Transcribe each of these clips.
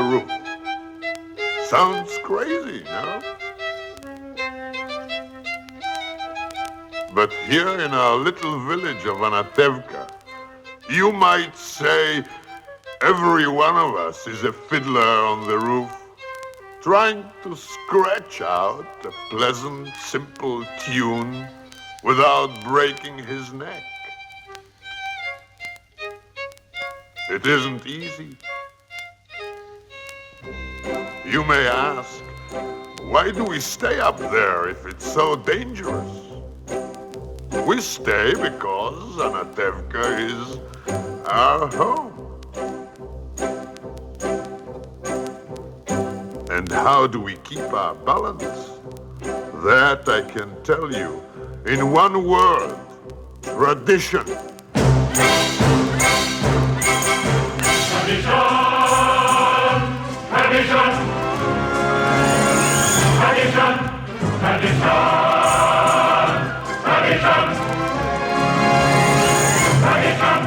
the roof. Sounds crazy, no? But here in our little village of Anatevka, you might say every one of us is a fiddler on the roof, trying to scratch out a pleasant, simple tune without breaking his neck. It isn't easy. You may ask, why do we stay up there if it's so dangerous? We stay because Anatevka is our home. And how do we keep our balance? That I can tell you in one word: tradition. Tradition, tradition, tradition, tradition, tradition, tradition.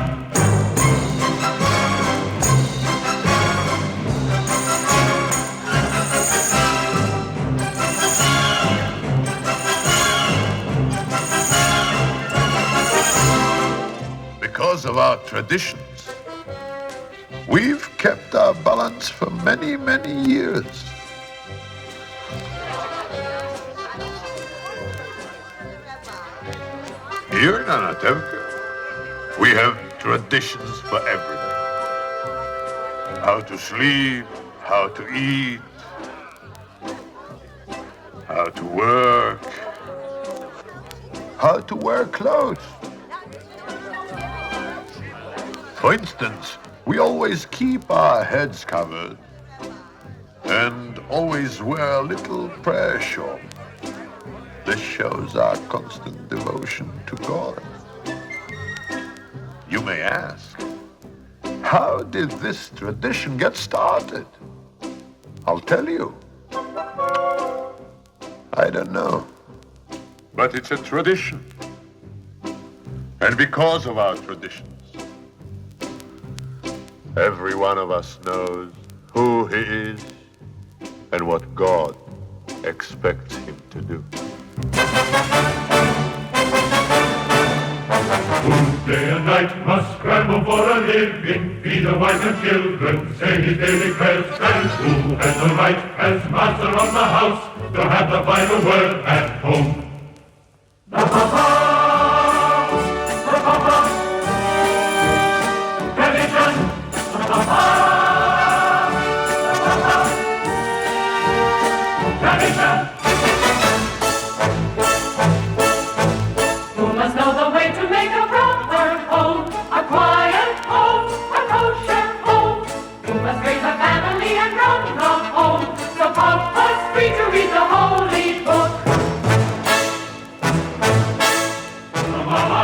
Because of our traditions, we've kept our balance for many, many years. Here in Anatevka, we have traditions for everything. How to sleep, how to eat, how to work, how to wear clothes. For instance, we always keep our heads covered and always wear a little prayer shawl. This shows our constant devotion to God. You may ask, how did this tradition get started? I'll tell you. I don't know. But it's a tradition. And because of our traditions, every one of us knows who he is and what God expects him to do. Who day and night must scramble for a living, feed the wife and children, say his daily prayers, and who has the right, as master of the house, to have the final word at home. The papa, tradition, the papa, tradition. Who must know the way to make a proper home, a quiet home, a kosher home? Who must raise a family and run the home, so Papa's free to read the holy book? The mama,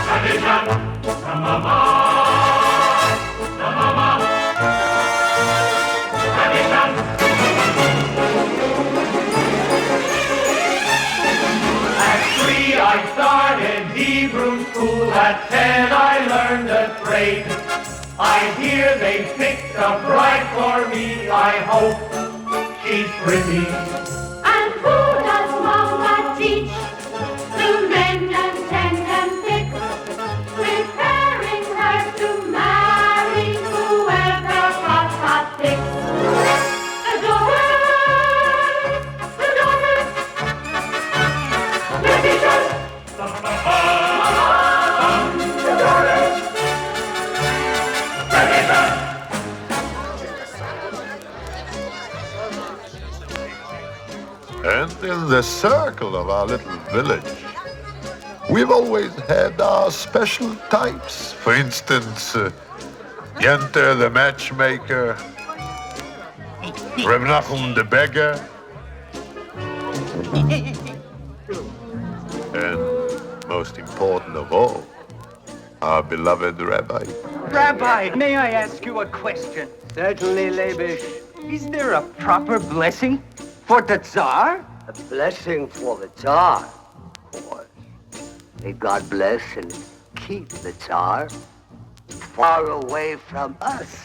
tradition, the mama, tradition. At 3 I started Hebrew school, at 10 I learned a trade. I hear they picked a bride for me, I hope she's pretty. And who does Mama teach? To mend and tend and fix, preparing her to marry whoever Papa picks. The daughters, tradition, The daughters. tradition. And in the circle of our little village, we've always had our special types. For instance, Yenter the matchmaker, Reb Nachum the beggar, and most important of all, our beloved rabbi. Rabbi, may I ask you a question? Certainly, Leibish. Is there a proper blessing for the Tsar? A blessing for the Tsar, of course. May God bless and keep the Tsar. far away from us.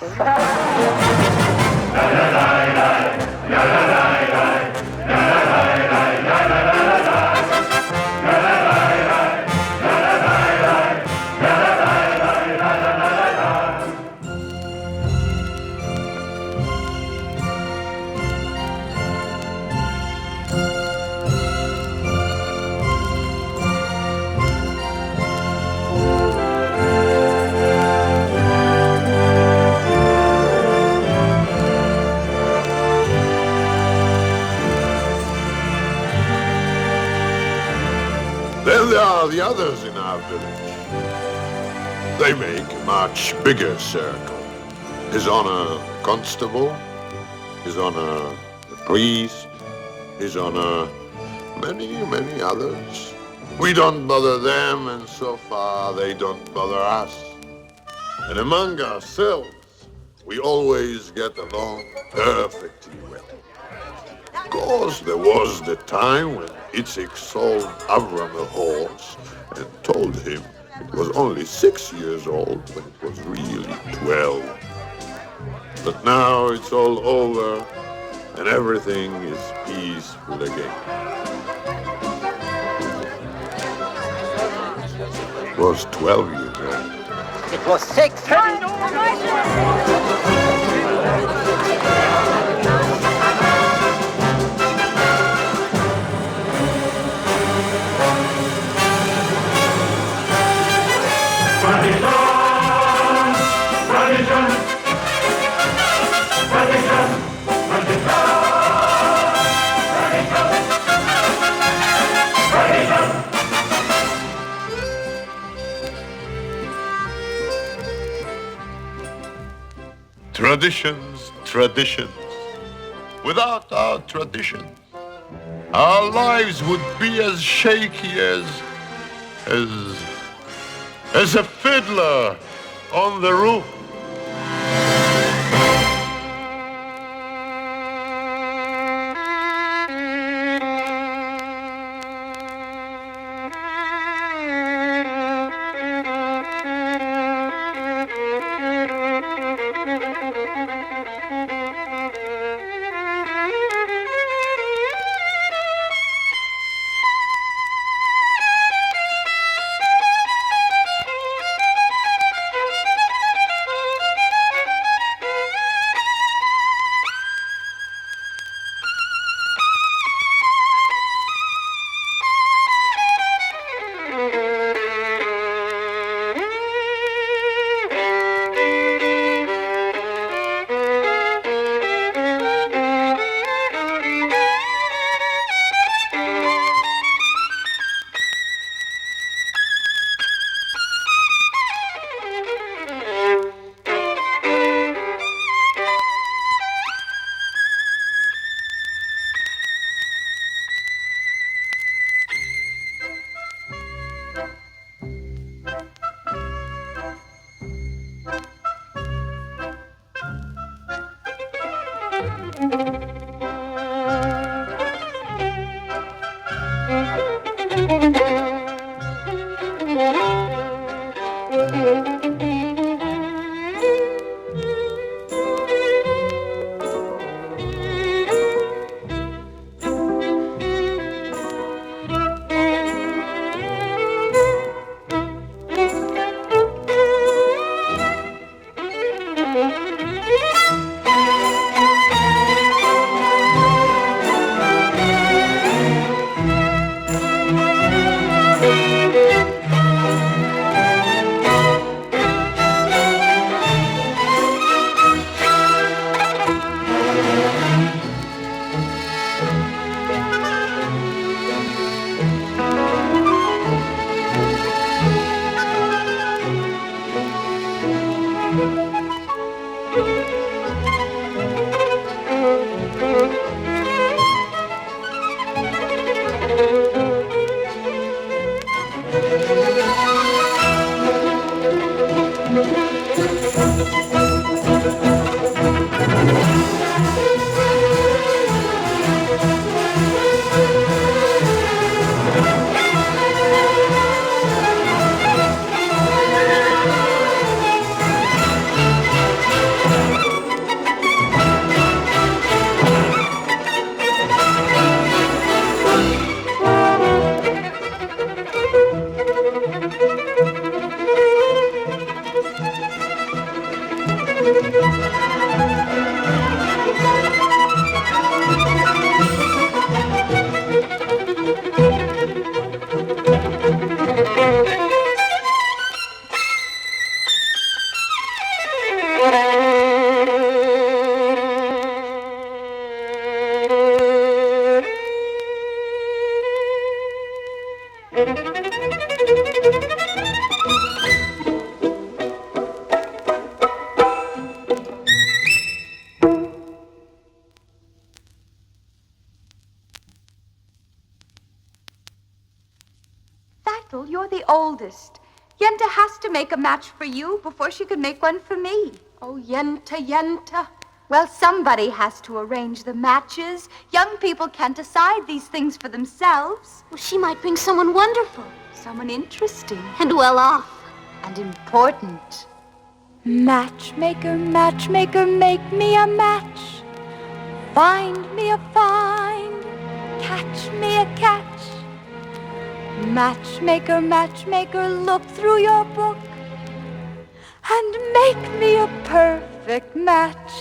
Then there are the others in our village. They make a much bigger circle. His Honor Constable, His Honor the Priest, His Honor many others. We don't bother them, and so far they don't bother us. And among ourselves, we always get along perfectly well. Of course, there was the time when Itzik sold Avram a horse and told him it was only 6 years old when it was really 12. But now it's all over and everything is peaceful again. It was 12 years old. It was 6. Traditions, traditions. Without our traditions, our lives would be as shaky as a fiddler on the roof. You're the oldest. Yenta has to make a match for you before she could make one for me. Oh, Yenta. Well, somebody has to arrange the matches. Young people can't decide these things for themselves. Well, she might bring someone wonderful. Someone interesting. And well off. And important. Matchmaker, matchmaker, make me a match. Find me a find. Catch me a catch. Matchmaker, matchmaker, look through your book and make me a perfect match.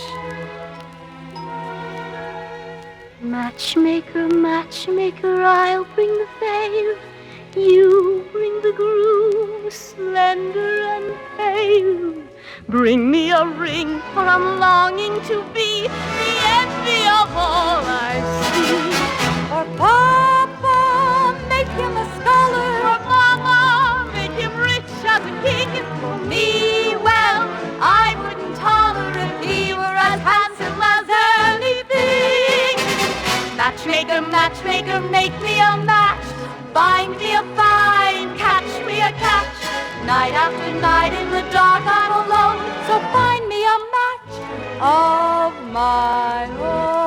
Matchmaker, matchmaker, I'll bring the fave. You bring the groove, slender and pale. Bring me a ring, for I'm longing to be the envy of all I see. For Papa, make him a scholar. For Mama, make him rich as a king. For me, well, I wouldn't holler if he were as handsome as anything. Matchmaker, matchmaker, make me a match. Find me a find, catch me a catch. Night after night in the dark I'm alone, so find me a match of my own.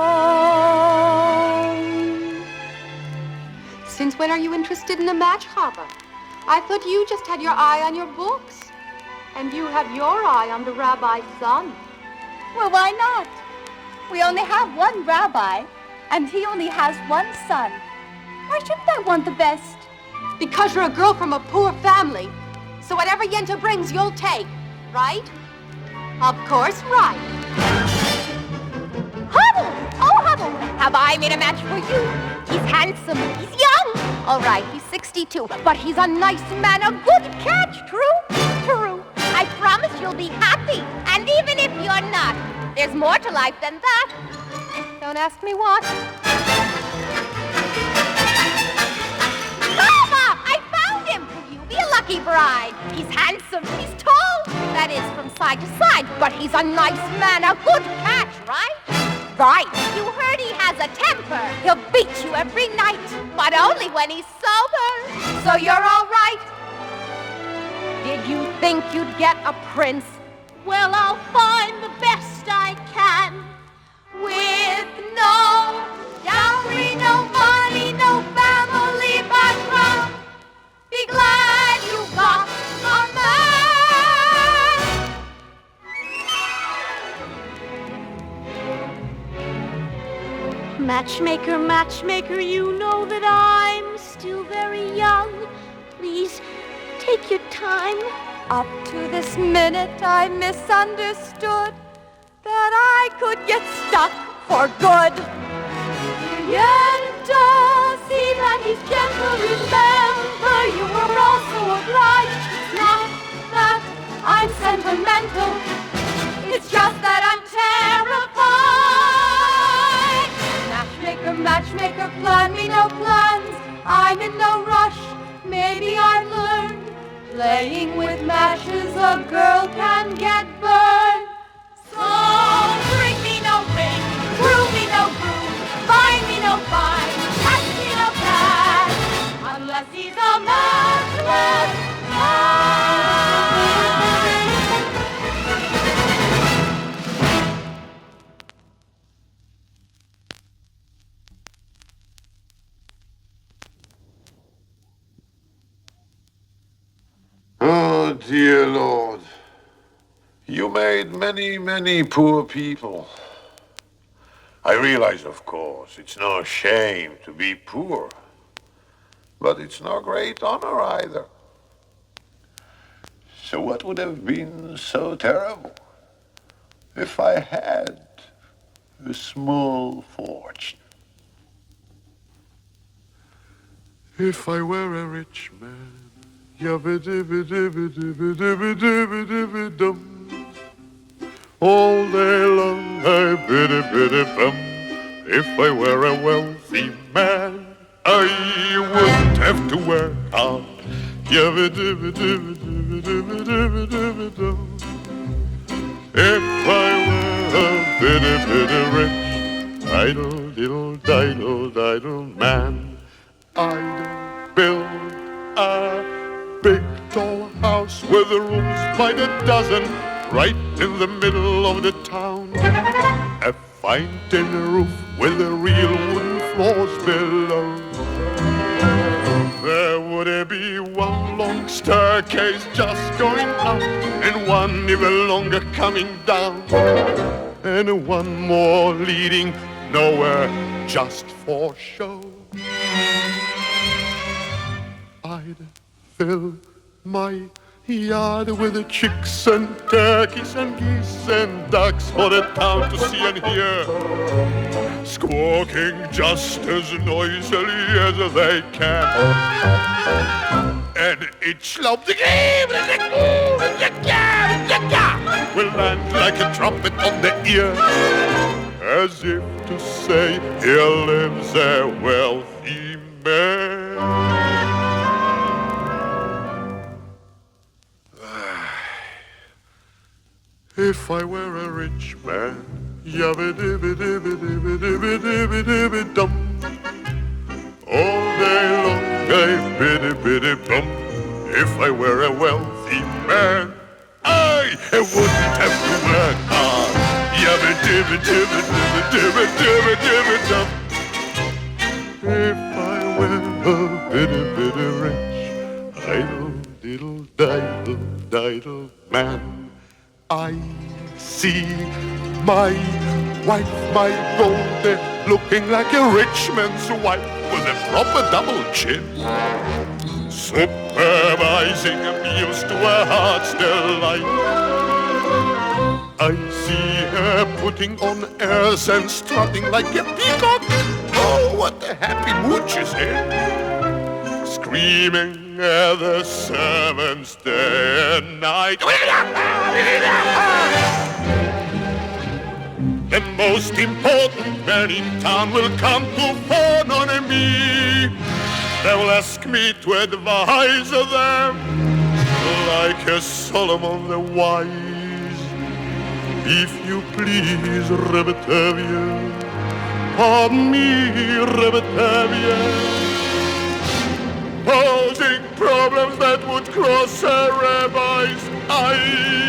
Since when are you interested in a match, Hava? I thought you just had your eye on your books. And you have your eye on the rabbi's son. Well, why not? We only have one rabbi, and he only has one son. Why shouldn't I want the best? Because you're a girl from a poor family. So whatever Yenta brings, you'll take, right? Of course, right. Hubble! Oh, Hubble! Have I made a match for you? He's handsome, he's young. All right, he's 62, but he's a nice man, a good catch. True? True. I promise you'll be happy. And even if you're not, there's more to life than that. Don't ask me what. Mama! I found him! Will you be a lucky bride? He's handsome, he's tall. That is, from side to side. But he's a nice man, a good catch, right? Right. You heard he has a temper. He'll beat you every night, but only when he's sober. So you're all right. Did you think you'd get a prince? Well, I'll find the best I can. With no dowry, no money, no family background. Be glad you got a man. Matchmaker, matchmaker, you know that I'm still very young. Please, take your time. Up to this minute I misunderstood that I could get stuck for good. Yenta, see that he's gentle, remember you were also obliged. It's not that I'm sentimental, it's just that I'm terrified. Matchmaker, matchmaker, plan me no plans, I'm in no rush, maybe I've learned. Playing with matches, a girl can get burned. So bring me no ring, groove me no groove, find me no find, catch me no catch, unless he's a matchless man. Oh, dear Lord. You made many, many poor people. I realize, of course, it's no shame to be poor. But it's no great honor either. So what would have been so terrible? If I had a small fortune. If I were a rich man, yabba-dibba-dibba-dibba-dibba-dibba-dibba-dum. All day long I biddy-biddy-bum. If I were a wealthy man, I wouldn't have to work hard. Yabba-dibba-dibba-dibba-dibba-dibba-dibba-dum. If I were a bitty rich, idle man, I'd build a big tall house with the rooms by the dozen, right in the middle of the town. A fine tin roof with the real wooden floors below. There would be one long staircase just going up, and one even longer coming down, and one more leading nowhere just for show. I'd fill my yard with the chicks and turkeys and geese and ducks for the town to see and hear, squawking just as noisily as they can. And each love will land like a trumpet on the ear, as if to say, here lives a wealthy man. If I were a rich man, yabba-dibba-dibba-dibba-dibba-dibba-dibba-dum. All day long I biddy-biddy-bum. If I were a wealthy man, I wouldn't have to work hard. Yabba-dibba-dibba-dibba-dibba-dibba-dibba-dum. If I were a bitty rich, idle man, I see my wife, my daughter, looking like a rich man's wife with a proper double chin, supervising meals to her heart's delight. I see her putting on airs and strutting like a peacock. Oh, what a happy mood she's in, screaming at the servants day and night. The most important man in town will come to phone on me. They will ask me to advise them, like a Solomon the wise. If you please, Rebetavia, pardon me, Rebetavia, posing problems that would cross a rabbi's eyes.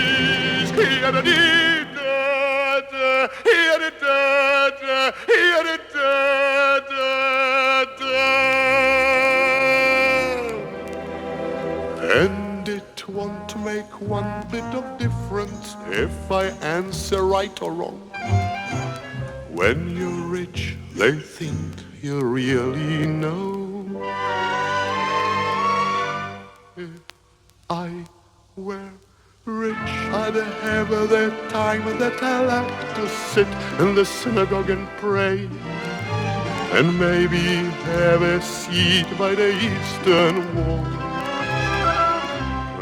And it won't make one bit of difference if I answer right or wrong. When you're rich, they think you really know. If I were rich, I'd have the time that I like to sit in the synagogue and pray, and maybe have a seat by the eastern wall.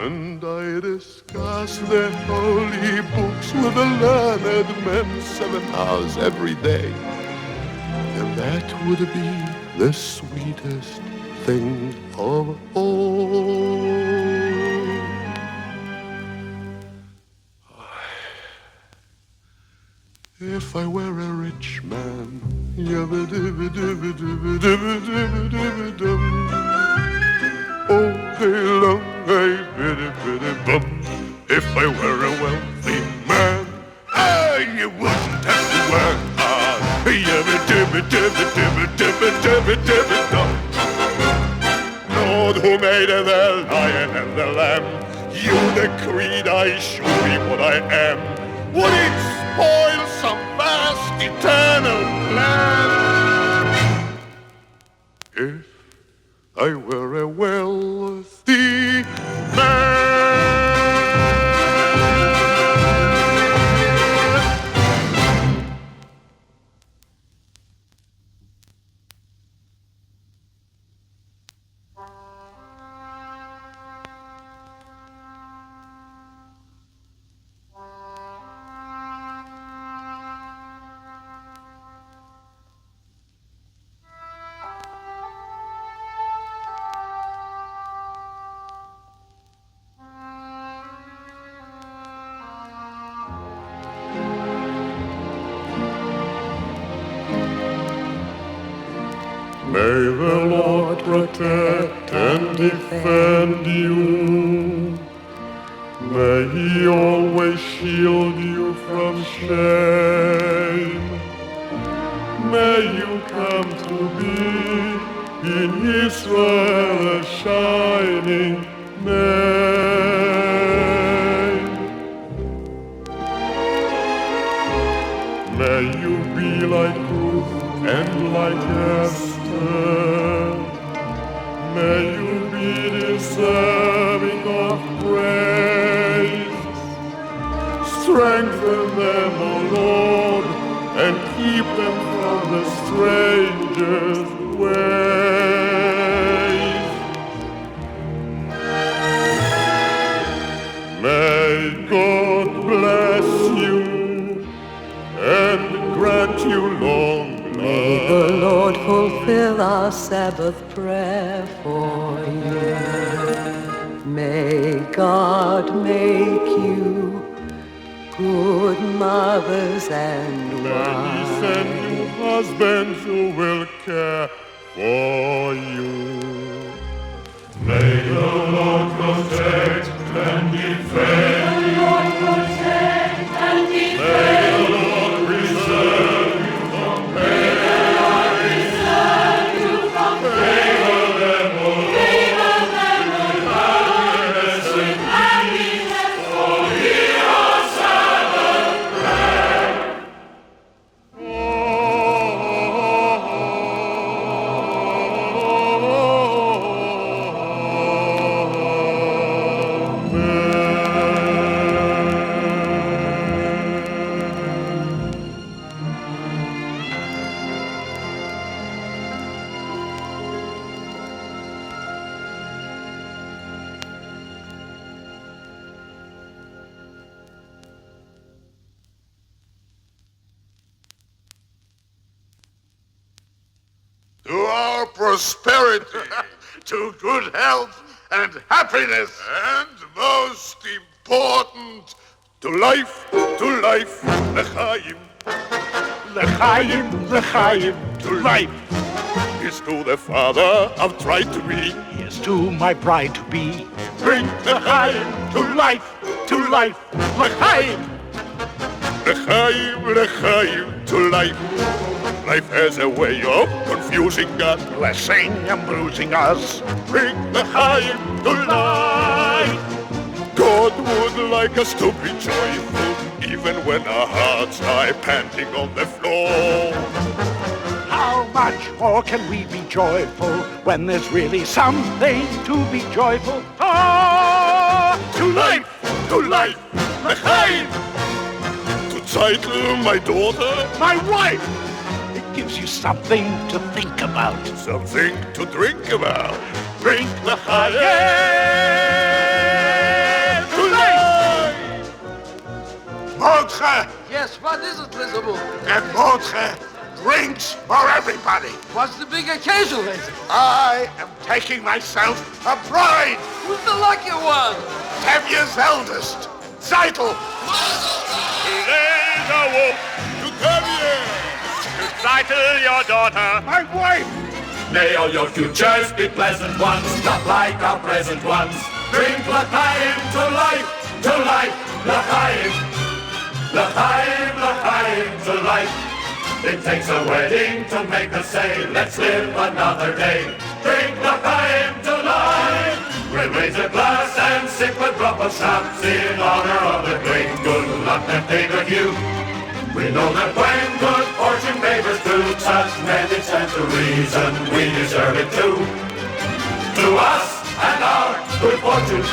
And I discuss the holy books with the learned men 7 hours every day. And that would be the sweetest thing of all. If I were a rich man, yabba-dibba-dibba-dibba-dibba-dibba-dibba-dum. All day long I biddy-biddy-bum. If I were a wealthy man, I wouldn't have to work hard. Yabba-dibba-dibba-dibba-dibba-dibba-dibba-dum. Lord, who made the lion and the lamb, you decreed I should be what I am. Would it spoil some vast eternal plan if I were a wealthy man? May the Lord protect and defend you. May He always shield you from shame. May you come to be in Israel a shining name. May you be like Ruth and like Esther. May you be deserving of praise. Strengthen them, O Lord, and keep them from the stranger's ways. May God bless you and grant you long life. May the Lord fulfill our Sabbath prayer for you. May God make you good mothers and May He send you husbands who will care for you. May the Lord protect and defend you. May the Lord preserve you from pain. Favor them, O Lord, with happiness, for He our Sabbath prayer. To our prosperity, to good health and happiness, and most important, to life, l'chaim. L'chaim, l'chaim, to life. Is to the father I've tried to be. Here's to my bride to be. Bring l'chaim to life, l'chaim. L'chaim, l'chaim, to life. Life has a way of confusing us, Blessing and bruising us. bring the high to life. God would like us to be joyful, even when our hearts lie panting on the floor. How much more can we be joyful when there's really something to be joyful for? To life, l'chaim. To title my daughter, My wife! It gives you something to think about. something to drink about. Bring the high to life. Mordre, Yes, what is it, Elizabeth? and Mordre drinks for everybody. What's the big occasion, Elizabeth? I am taking myself a bride. Who's the lucky one? 10 years eldest, Zeitel. Today's a wolf to 10 years. Title your daughter. My wife. May all your futures be pleasant ones, not like our present ones. Drink l'chaim to life, l'chaim. L'chaim, l'chaim to life. It takes a wedding to make us say, let's live another day. Drink l'chaim to life. We'll raise a glass and sip a drop of schnapps in honor of the great good luck that favored you. We know that when good fortune favors through such many centuries, and we deserve it too. To us and our good fortune,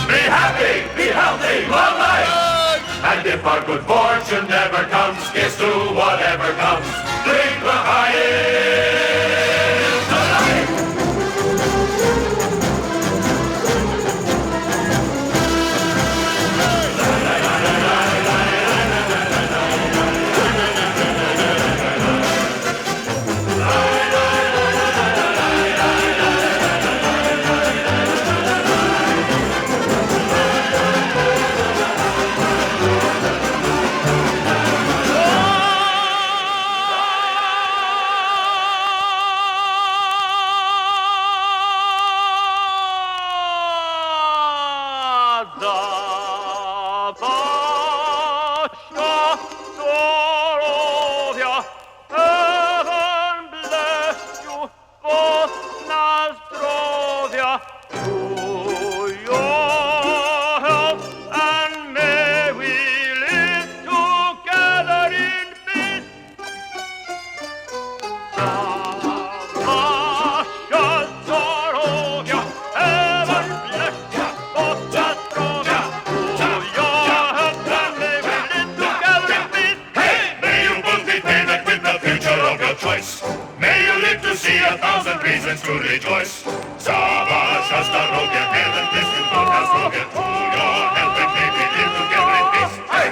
be happy, be healthy, long life. And if our good fortune never comes, here's to whatever comes. Drink the highest to life. to rejoice. Zawasza starogie, jeden pieśń Boga zdrowie. To your help and may we live together in peace. Hey!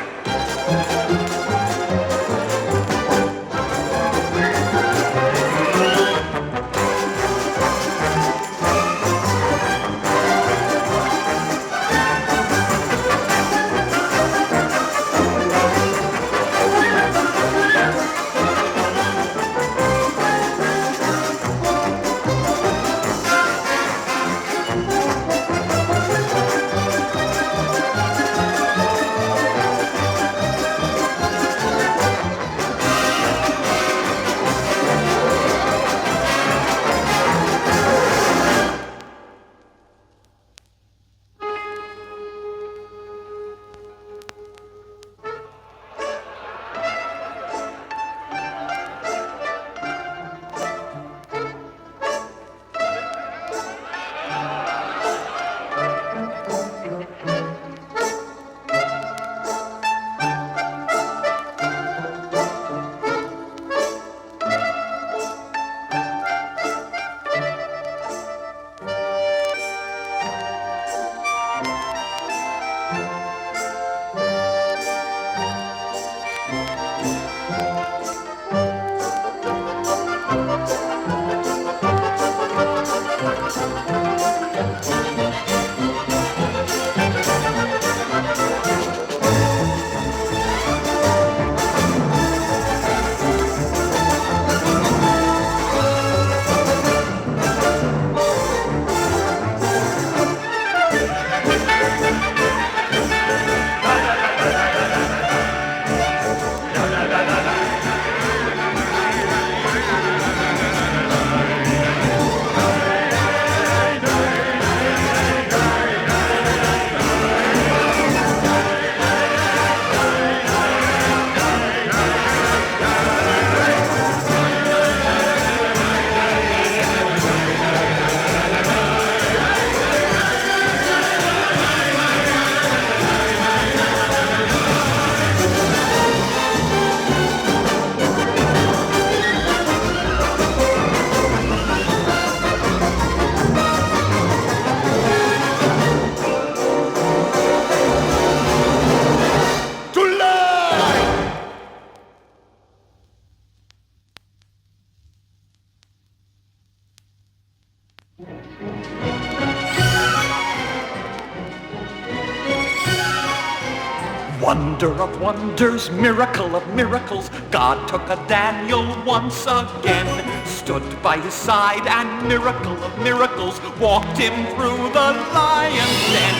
Wonder of wonders, miracle of miracles, God took a Daniel once again, stood by his side, and miracle of miracles, walked him through the lion's den.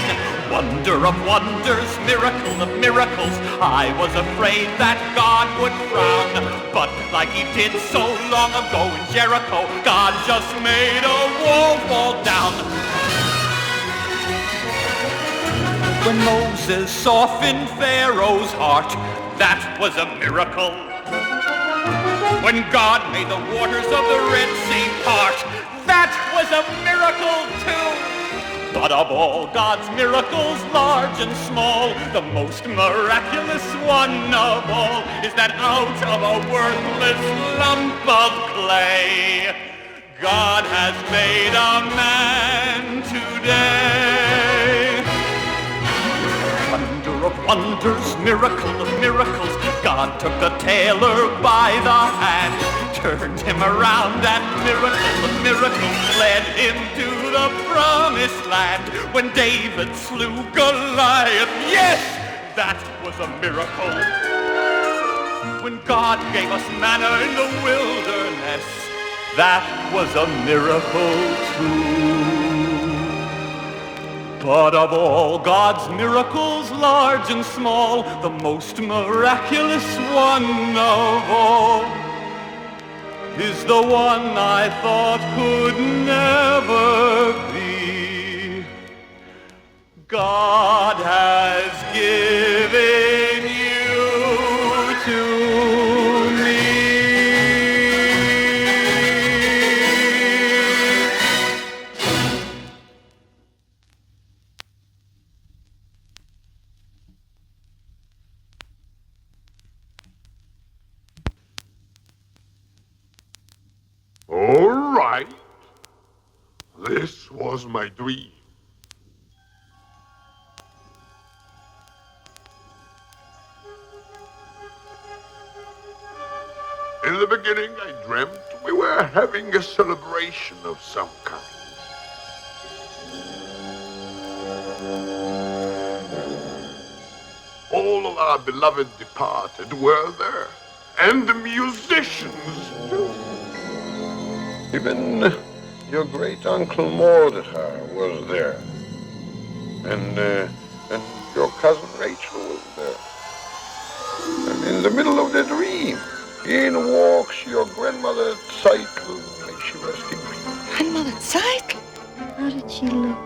Wonder of wonders, miracle of miracles, I was afraid that God would frown, but like he did so long ago in Jericho, God just made a wall fall down. When Moses softened Pharaoh's heart, that was a miracle. When God made the waters of the Red Sea part, that was a miracle too. But of all God's miracles, large and small, the most miraculous one of all is that out of a worthless lump of clay, God has made a man today. Wonder of wonders, miracle of miracles, God took a tailor by the hand, turned him around, and miracle of miracles led him to the promised land. When David slew Goliath, yes, that was a miracle. When God gave us manna in the wilderness, that was a miracle too. But of all God's miracles, large and small, the most miraculous one of all is the one I thought could never be. God has given you to me. All right. This was my dream. In the beginning, I dreamt we were having a celebration of some kind. All of our beloved departed were there, and the musicians, too. Even your great-uncle Mordecai was there, and your cousin Rachel was there. And in the middle of the dream, in walks your grandmother Zeitl, may she rest in peace. Grandmother Zeitl? How did she look?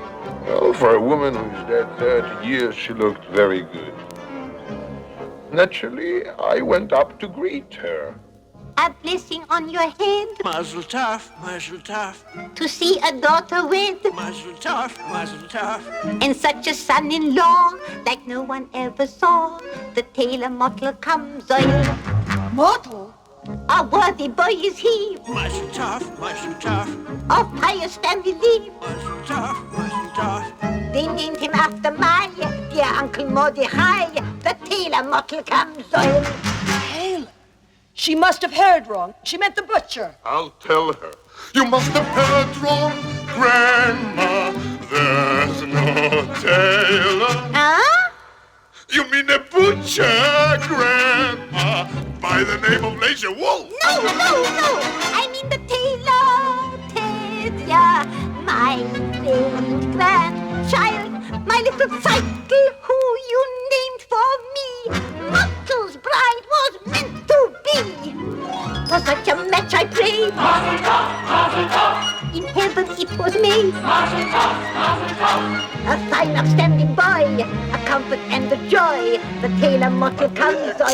Well, for a woman who's dead 30 years, she looked very good. Naturally, I went up to greet her. A blessing on your head Mazel tov, mazel tov, to see a daughter with, mazel tov, mazel tov. and such a son-in-law like no one ever saw. The tailor Mottle comes on. Mortal? A worthy boy is he, Mazel tov, mazel tov, of pious family. mazel tov, mazel tov. They named him after my dear Uncle Mordecai. The tailor Mottle comes on. Taylor. She must have heard wrong. She meant the butcher. I'll tell her. You must have heard wrong, Grandma. There's no tailor. Huh? You mean a butcher, Grandma, by the name of Lazy Wolf? No. I mean the tailor, Tedya, my little grandchild, my little cycle who you named for me. Mottle's bride was meant to be. For such a match I prayed. In heaven it was made. A sign of standing by, a comfort and a joy. The tailor Mottle comes on.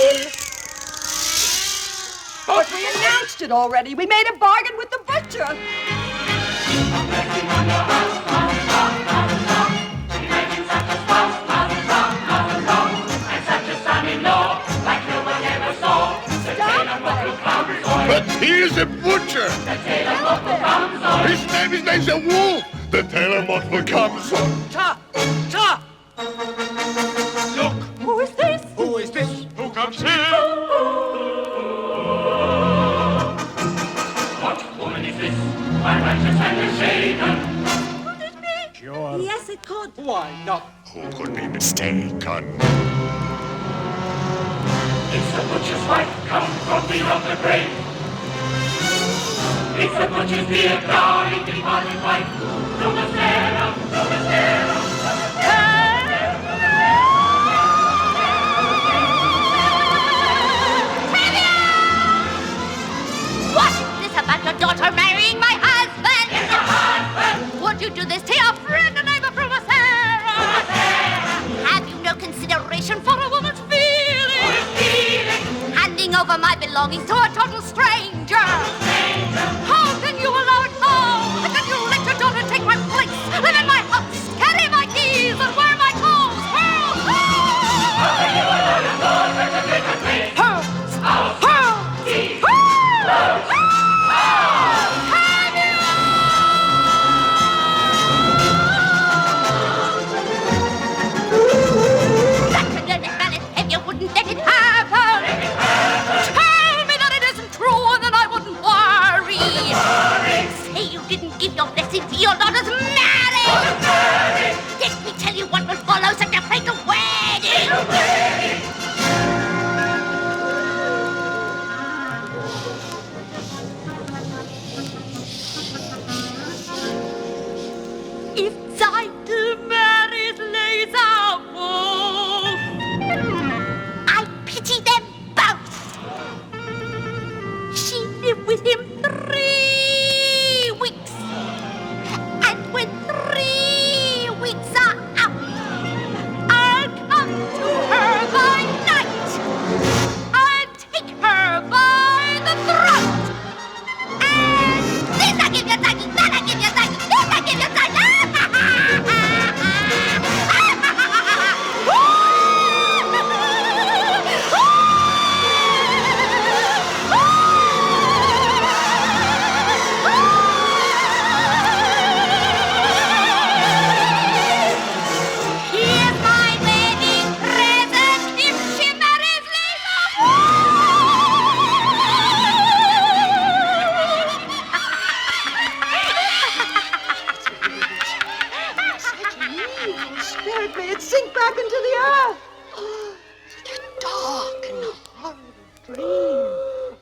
But we announced it already. We made a bargain with the butcher. But he's a butcher. His name is Lazy Wolf. The tailor Mottle comes on. Ta, ta. Look, Who is this? who is this? Who comes here? What woman is this? My righteous hand is shaken. Could it be? Sure. Yes, it could. Why not? Who could be mistaken? It's the butcher's wife come from beyond the grave. It's the butcher's dear darling departed wife. From the stare, from the stare, from the stare. What? This about your daughter marrying my husband? It's your husband. Would you do this to your friend and neighbor from a Sarah? Have you no consideration for a woman's feelings? Handing over my belongings to a total stranger. How can you allow it now? How can you let your daughter take my place, live in my house, carry my keys, and wear my clothes? Pearls! How can you allow your daughter to take her place? Pearls! House, Pearls! keys, Pearls! clothes. That's a dirty planet if you wouldn't let it happen. Tell me that it isn't true and then I wouldn't worry.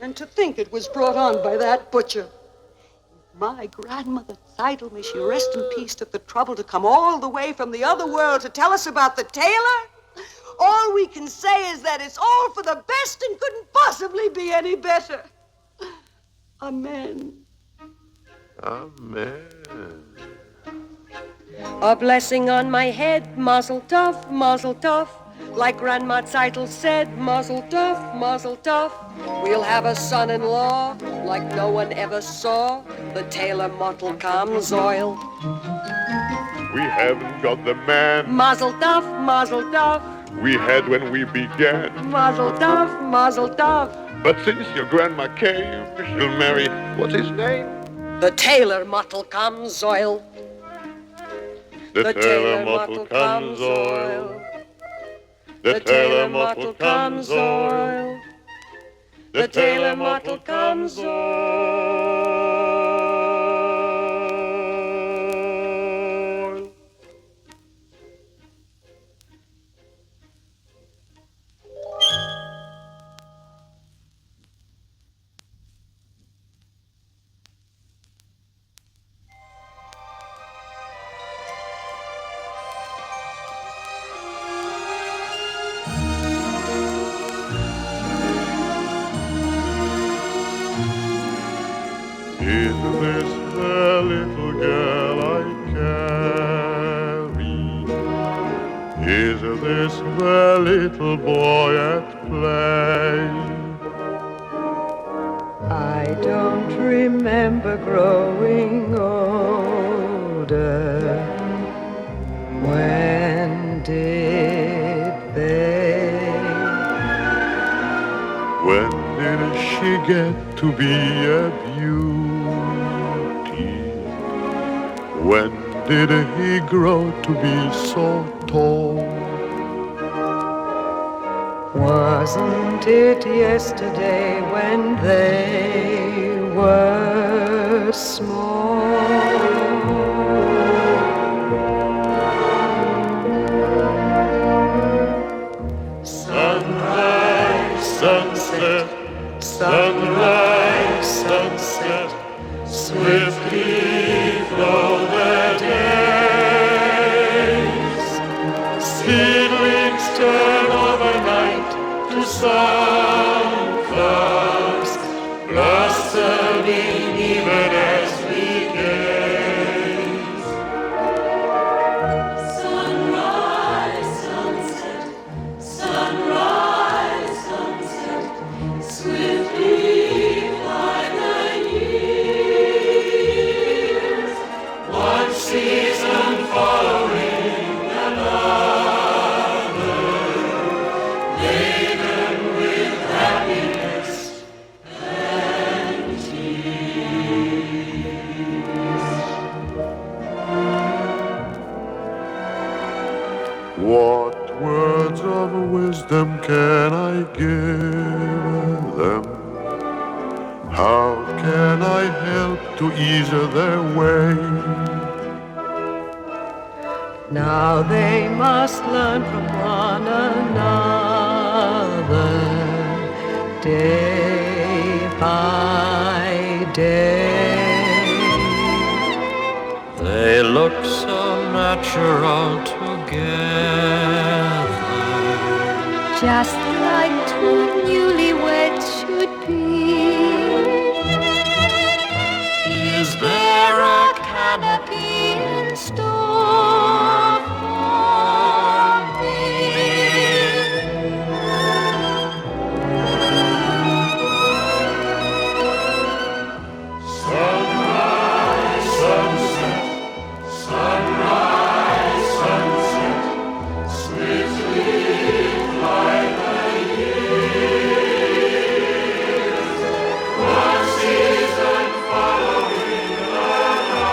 And to think it was brought on by that butcher. My grandmother Seidel, may she rest in peace, took the trouble to come all the way from the other world to tell us about the tailor. All we can say is that it's all for the best and couldn't possibly be any better. Amen. Amen. A blessing on my head, mazel tov, mazel tov. Like Grandma Seidel said, mazel tov, mazel tov. We'll have a son-in-law like no one ever saw. The tailor Mottel comes oil. We haven't got the man Mazel tov, mazel tov. we had when we began. Mazel tov, mazel tov. But since your grandma came, she'll marry, what's his name? The tailor Mottel comes oil. The tailor Mottel comes oil. The tailor Mottel comes oil. The tailor Mottel comes oil. Is this the little girl I carry? Is this the little boy at play? I don't remember growing older. When did they? When did she get to be a beauty? When did he grow to be so tall? Wasn't it yesterday when they were small? Sunrise, sunset, sunrise, sunset, swiftly flow the days. Seedlings turn overnight to sunflowers, blossoming even as we gaze. Sunrise, sunset, sunrise, sunset, swiftly fly the years. One season following another, laden with happiness and tears. What words of wisdom can I give them? How can I help to ease their way? Now they must learn from one another, day by day. They look so natural together. Just like two newlyweds should be. Is there a Canopy in store for me. Sunrise, sunset, sunrise, sunset, swiftly fly the years. One season following another.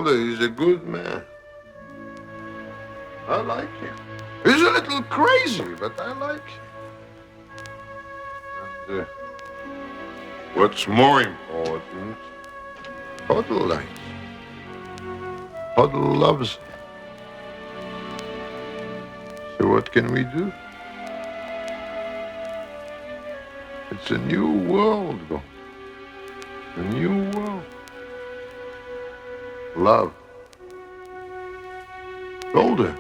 Golda is a good man. I like him. He's a little crazy, but I like him. And what's more important, Huddle likes him. Huddle loves him. So what can we do? It's a new world, Golda. A new world. Love. Golda,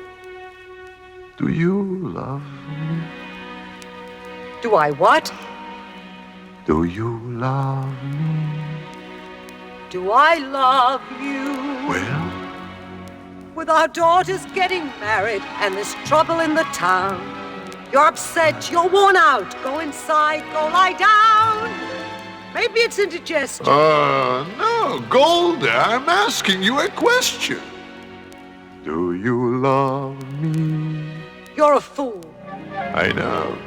do you love me? Do I what? Do you love me? Do I love you? Well, With our daughters getting married and there's trouble in the town, you're upset, you're worn out. Go inside, go lie down. Maybe it's indigestion. no, Golda, I'm asking you a question. Do you love me? You're a fool. I know.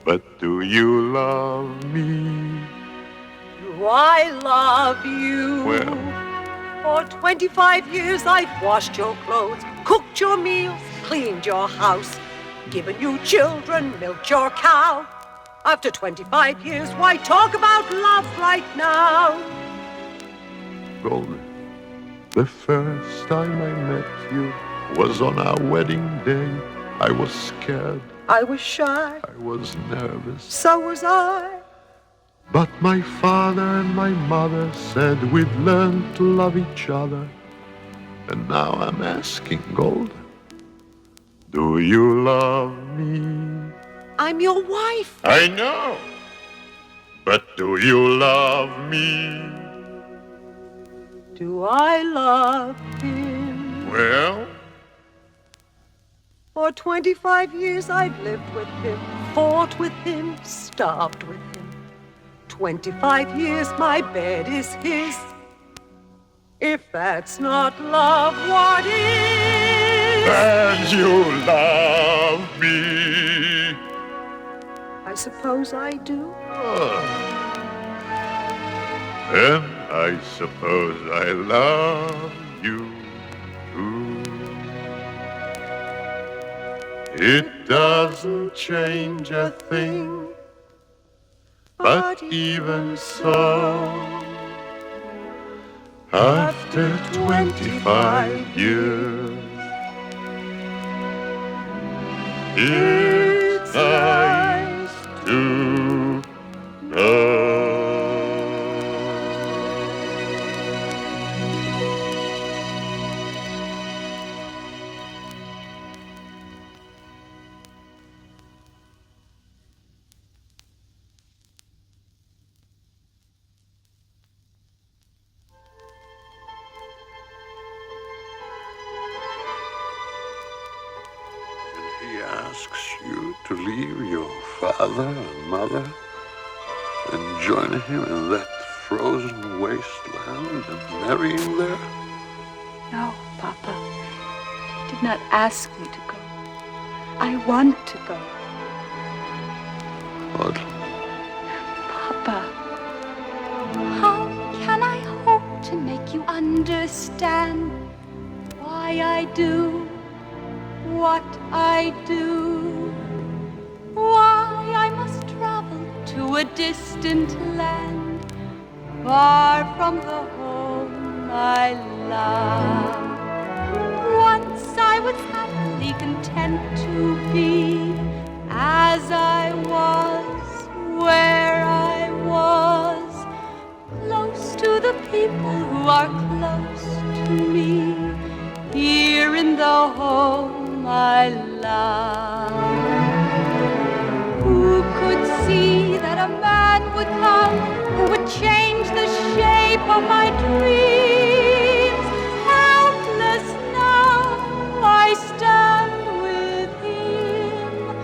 But do you love me? Do I love you? Well, For 25 years I've washed your clothes, cooked your meals, cleaned your house, given you children, milked your cow. After 25 years, why talk about love right now? Golda, the first time I met you was on our wedding day. I was scared. I was shy. I was nervous. So was I. But my father and my mother said we'd learn to love each other. And now I'm asking, Golda, do you love me? I'm your wife. I know. But do you love me? Do I love him? Well, For 25 years I've lived with him, fought with him, starved with him. 25 years my bed is his. If that's not love, what is? and you love me. I suppose I do. And I suppose I love you too. It doesn't change a thing, but even so, after 25 years, it's nice to know. He asks you to leave your father and mother and join him in that frozen wasteland and marry him there? No, Papa. He did not ask me to go. I want to go. What? Papa. How can I hope to make you understand why I do what I do? Why I must travel to a distant land, far from the home I love. Once I was happily content to be as I was, where I was, close to the people who are close to me, here in the home I love. Who could see that a man would come who would change the shape of my dreams? Helpless now, I stand with him,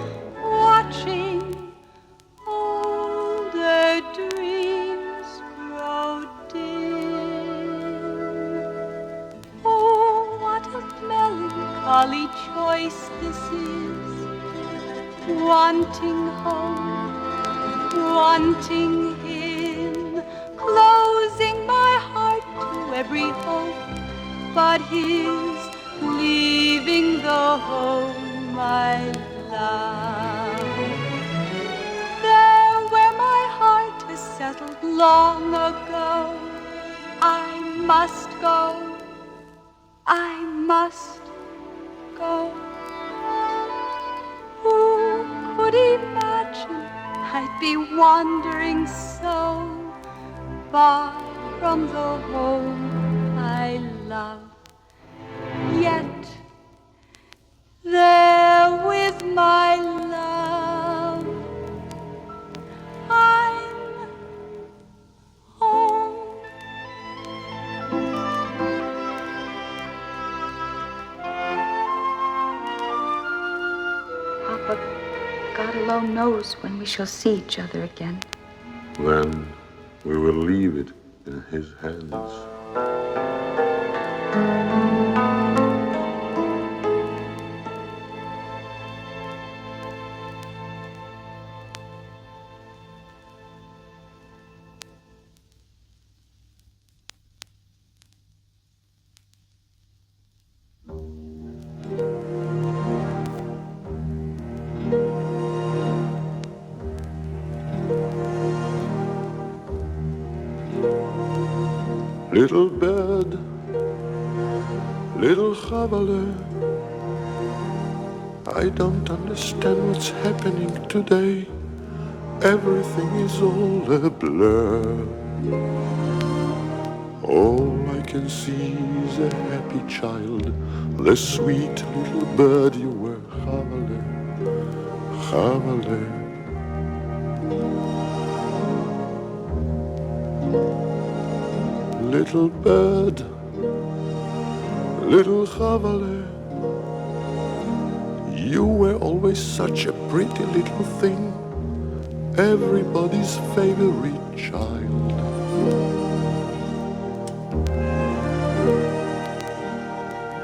watching older dreams grow dim. Oh, what a melancholy choice this is, wanting home, wanting him, closing my heart to every hope but his leaving the home I love. There where my heart has settled long ago, I must go, I must go. Who could imagine I'd be wandering so far from the home I love? Yet there with my love, I'm home. Papa, God alone knows when we shall see each other again. Then we will leave it in his hands. Little bird, little chavale, I don't understand what's happening today. Everything is all a blur. All I can see is a happy child, the sweet little bird you were, chavale, chavale. Little bird, little chavale, you were always such a pretty little thing, everybody's favorite child.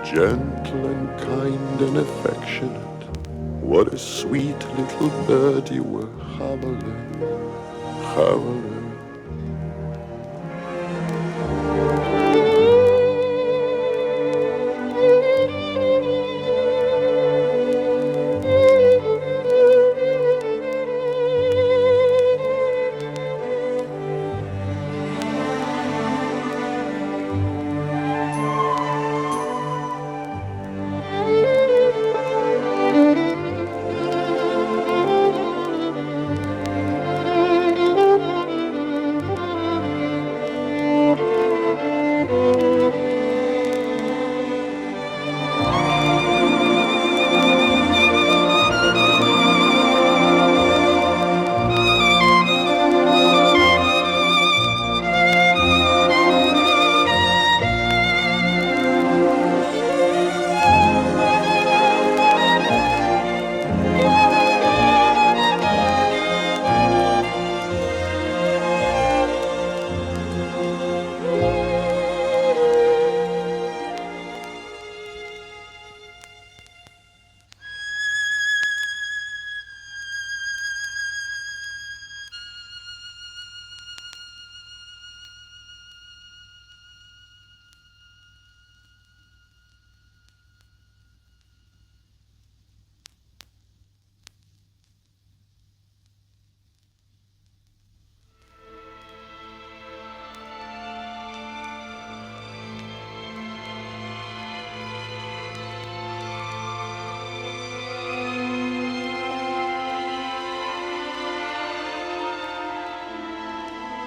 Gentle and kind and affectionate, what a sweet little bird you were, chavale, chavale.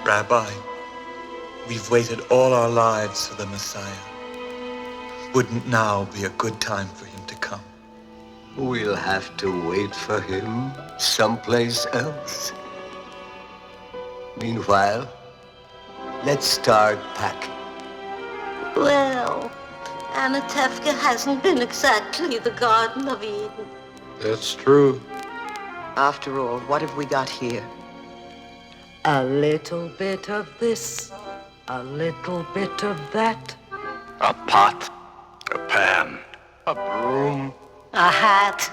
Rabbi, we've waited all our lives for the Messiah. Wouldn't now be a good time for him to come? We'll have to wait for him someplace else. Meanwhile, let's start packing. Well, Anatevka hasn't been exactly the Garden of Eden. That's true. After all, what have we got here? A little bit of this, a little bit of that. A pot, a pan, a broom, a hat.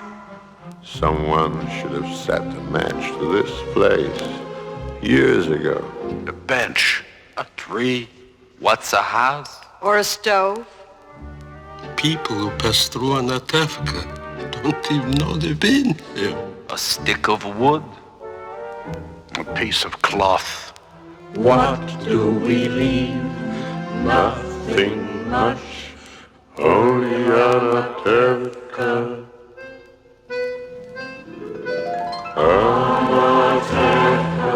Someone should have set a match to this place years ago. a bench, a tree. What's a house? Or a stove. people who pass through Anatevka don't even know they've been here. A stick of wood, a piece of cloth. What do we leave? Nothing much, only Anatevka. Anatevka,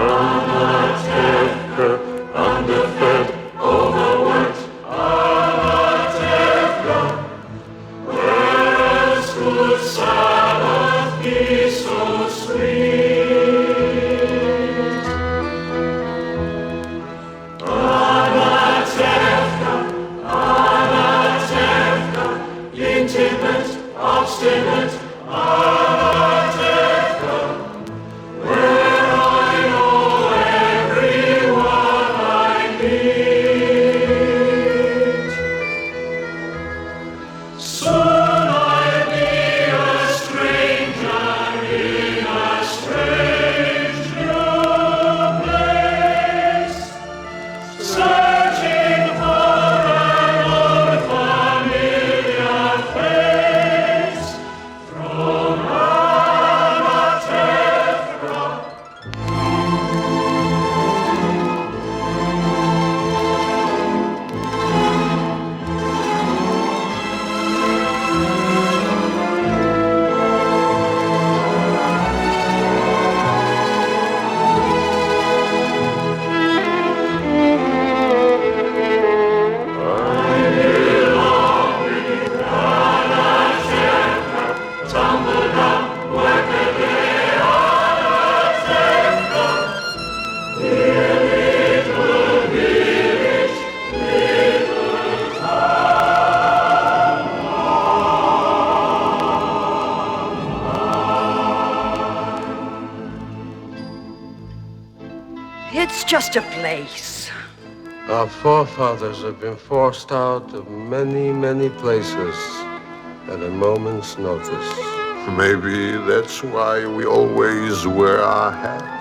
Anatevka, underfed, overworked. Anatevka, where else could Sabbath be so sweet? Anatevka, Anatevka, intimate, obstinate. Anatevka, where I know everyone I meet. Soon I'll be a stranger in a strange new place, searching for an old familiar face. From Anatevka. Tumble down, work a day, Anatevka. Dear little village, little town. It's just a place. Our forefathers have been forced out of many, many places at a moment's notice. Maybe that's why we always wear our hats.